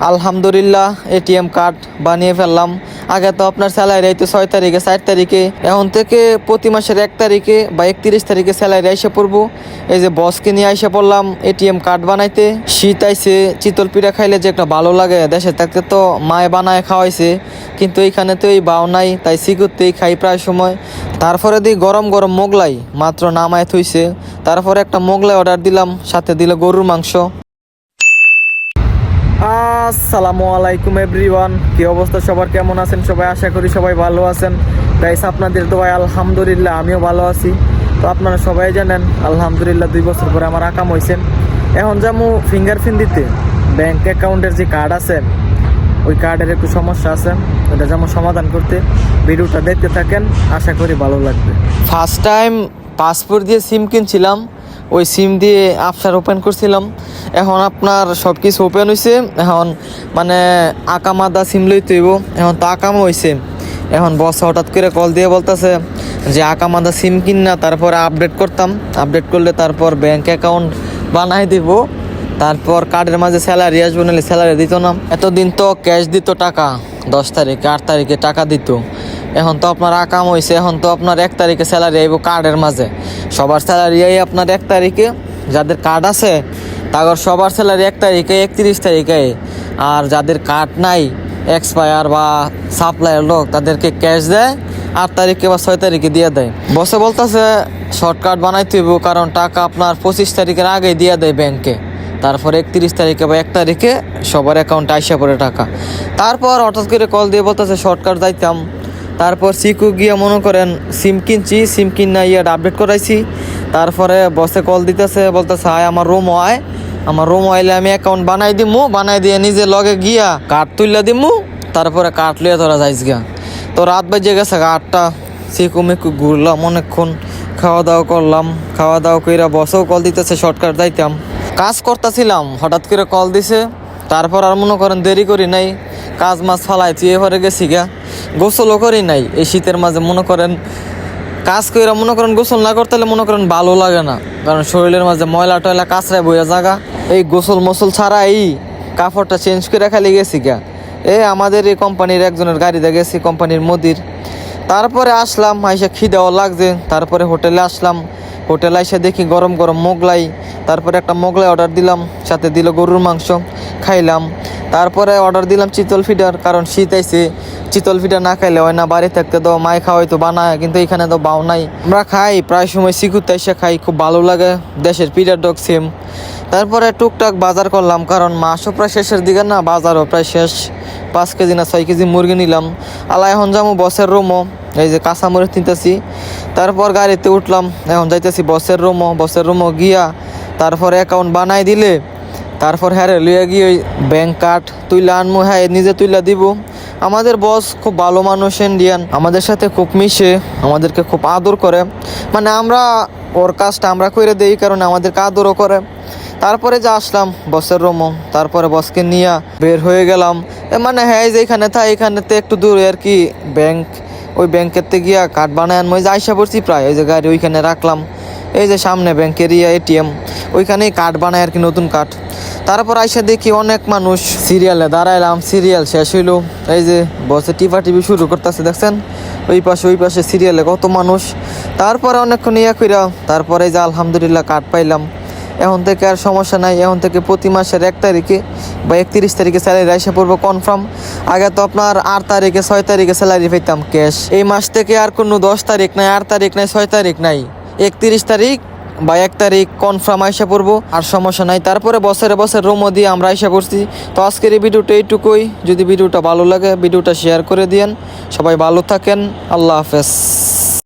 আলহামদুলিল্লাহ ATM card বানিয়ে ফেললাম। আগে তো আপনার স্যালারি আইতো 6 তারিখে 4 তারিখে, এখন থেকে প্রতি মাসের 1 তারিখে বা 31 তারিখে স্যালারি আইসা পড়বো। এই যে বসকে নিয়ে আইসা পড়লাম এটিএম কার্ড বানাইতে। শীত আইছে, চিতল পিঠা খাইলে যে একটা ভালো লাগে, দেশে থাকতে তো মায়ে বানায় খাওয়াইছে, কিন্তু এইখানে তো এই বাও নাই, তাই সিগুরতেই খাই প্রায় সময়। তারপরে দিই গরম গরম মোগলাই মাত্র নামায় থইছে, তারপরে একটা মোগলাই অর্ডার দিলাম, সাথে দিল গরুর মাংস। আসসালামু আলাইকুম এভরিওয়ান, কি অবস্থা সবার, কেমন আছেন সবাই? আশা করি সবাই ভালো আছেন। গাইস আপনাদের দোয়ায় আলহামদুলিল্লাহ আমিও ভালো আছি। তো আপনারা সবাই জানেন আলহামদুলিল্লাহ 2 বছর পরে আমার আকাম হয়েছেন। এখন যাবো ফিঙ্গারপ্রিন্ট দিতে। ব্যাংক অ্যাকাউন্টের যে কার্ড আছে ওই কার্ডের একটু সমস্যা আছে, ওটা যেমন সমাধান করতে ভিডিওটা দেখতে থাকেন, আশা করি ভালো লাগবে। ফার্স্ট টাইম পাসপোর্ট দিয়ে সিম কিনছিলাম, ওই সিম দিয়ে আফসার ওপেন করছিলাম। এখন আপনার সব কিছু ওপেন হয়েছে, এখন মানে আকামাদা সিম লইতে হইব। এখন তো আকামও হয়েছে। এখন বস হঠাৎ করে কল দিয়ে বলতেছে যে আকামাদা সিম কিন না, তারপরে আপডেট করতাম, আপডেট করলে তারপর ব্যাংক অ্যাকাউন্ট বানাই দিব, তারপর কার্ডের মাঝে স্যালারি আসবো, নাহলে স্যালারি দিত না। এতদিন তো ক্যাশ দিত টাকা, 10 তারিখে 8 তারিখে টাকা দিত। এখন তো আপনার আকাম হয়েছে, এখন তো আপনার 1 তারিখে স্যালারি আইব কার্ডের মাঝে। সবার স্যালারি আই আপনার 1 তারিখে, যাদের কার্ড আছে তাদের সবার স্যালারি 1 তারিখে 31 তারিখে। আর যাদের কার্ড নাই, এক্সপায়ার বা সাপ্লাইয়ের লোক, তাদেরকে ক্যাশ দেয় 8 তারিখে বা 6 তারিখে দিয়ে দেয়। বসে বলতেছে শর্টকাট বানাইতে হইব, কারণ টাকা আপনার 25 তারিখের আগেই দিয়ে দেয় ব্যাংকে, তারপর 31 তারিখে বা 1 তারিখে সবার অ্যাকাউন্টে আইসা পড়ে টাকা। তারপর হঠাৎ করে কল দিয়ে বলতেছে শর্টকাট যাইতাম। তারপর সিকু গিয়ে মনে করেন সিম কিনছি, সিম কিনা ইয়াটা আপডেট করাইছি। তারপরে বসে কল দিতেছে, বলতেছে আয় আমার রুম আয়, আমার রুম আইলে আমি অ্যাকাউন্ট বানাই দিমু, বানাই দিয়ে নিজে লগে গিয়া কার্ড তুললে দিমু, তারপরে কার্ড লিয়ে তোরা যাইস গিয়া। তো রাত বাজে গেছে 8টা। সিকু মিকু ঘুরলাম অনেকক্ষণ, খাওয়া দাওয়া করলাম, খাওয়া দাওয়া কইরা বসেও কল দিতেছে শর্টকাট যাইতাম। কাজ করতেছিলাম, হঠাৎ করে কল দিছে। তারপর আর মনে করেন দেরি করি নাই, কাজ মাছ ফালাইছি, এবারে গেছি গা। গোসলও করি নাই এই শীতের মাঝে, মনে করেন কাজ কইরা মনে করেন গোসল না করতে হলে মনে করেন ভালো লাগে না, কারণ শরীরের মাঝে ময়লা টয়লা কাঁচড়ায় বইয়া জায়গা। এই গোসল মোসল ছাড়া এই কাপড়টা চেঞ্জ করে খালি গেছি গা। আমাদের এই কোম্পানির একজনের গাড়িতে গেছি, কোম্পানির মদির। তারপরে আসলাম, আইসা খিদেও লাগছে, তারপরে হোটেলে আসলাম। হোটেলে এসে দেখি গরম গরম মোগলাই, তারপরে একটা মোগলাই অর্ডার দিলাম, সাথে দিল গরুর মাংস, খাইলাম। তারপরে অর্ডার দিলাম চিতল ফিডার, কারণ শীত আইছে, চিতল ফিডার না খাইলে হয় না। বাড়ি থাকতে তো মাই খাওয়াই তো বানায়, কিন্তু এখানে তো বাও নাই। আমরা খাই প্রায় সময় সিকুতে এসে খাই, খুব ভালো লাগে, দেশের পিঠার ডগ সেম। তারপরে টুকটাক বাজার করলাম, কারণ মাসও প্রায় শেষের দিকে না, বাজারও প্রায় শেষ। 5 কেজি না 6 কেজি মুরগি নিলাম। আল্লাহ এখন যাবো বসের রুমও, এই যে কাঁচামরিচ নিতেছি। তারপর গাড়িতে উঠলাম, এখন যাইতেছি বসের রুমও গিয়া তারপর অ্যাকাউন্ট বানাই দিলে তারপর হ্যাঁ লইয়া গিয়ে ওই ব্যাংক কার্ড তুইলা আনমু, হ্যাঁ নিজে তুইলা দিব। আমাদের বস খুব ভালো মানুষ, ইন্ডিয়ান, আমাদের সাথে খুব মিশে, আমাদেরকে খুব আদর করে। মানে আমরা ওর কাজটা আমরা করে দেই, কারণে আমাদেরকে আদরও করে। তারপরে যে আসলাম বসের রুমও, তারপরে বসকে নিয়ে বের হয়ে গেলাম। মানে হ্যাঁ যে এখানে এখানেতে একটু দূরে আর কি ব্যাংক, ওই ব্যাংকেরতে গিয়া কার্ড বানায় আনবো। যে আইসা পড়ছি প্রায়, ওই যে গাড়ি ওইখানে রাখলাম, এই যে সামনে ব্যাংকের এটিএম, ওইখানেই কার্ড বানায় আর কি, নতুন কার্ড। তারপর আইসা দেখি অনেক মানুষ সিরিয়ালে দাঁড়াইলাম, সিরিয়াল শেষ হইলো। এই যে বসে টিভি শুরু করতেছে, দেখছেন ওই পাশে সিরিয়ালে কত মানুষ। তারপরে অনেকক্ষণ কইরা তারপরে যে আলহামদুলিল্লাহ কার্ড পাইলাম। এখন থেকে আর সমস্যা নাই, এখন থেকে প্রতি মাসের 1 তারিখে বা 31 তারিখে স্যালারি আইসা পড়বো কনফার্ম। আগে তো আপনার 8 তারিখে 6 তারিখে স্যালারি পাইতাম ক্যাশ। এই মাস থেকে আর কোনো 10 তারিখ নাই, 8 তারিখ নাই, 6 তারিখ নাই, 31 তারিখ বা 1 তারিখ কনফার্ম আইসা পড়বো, আর সমস্যা নাই। তারপরে বছরে রুমও দিয়ে আমরা আইসা পড়ছি। তো আজকের এই ভিডিওটা এইটুকুই। যদি ভিডিওটা ভালো লাগে ভিডিওটা শেয়ার করে দিয়েন। সবাই ভালো থাকেন, আল্লাহ হাফেজ।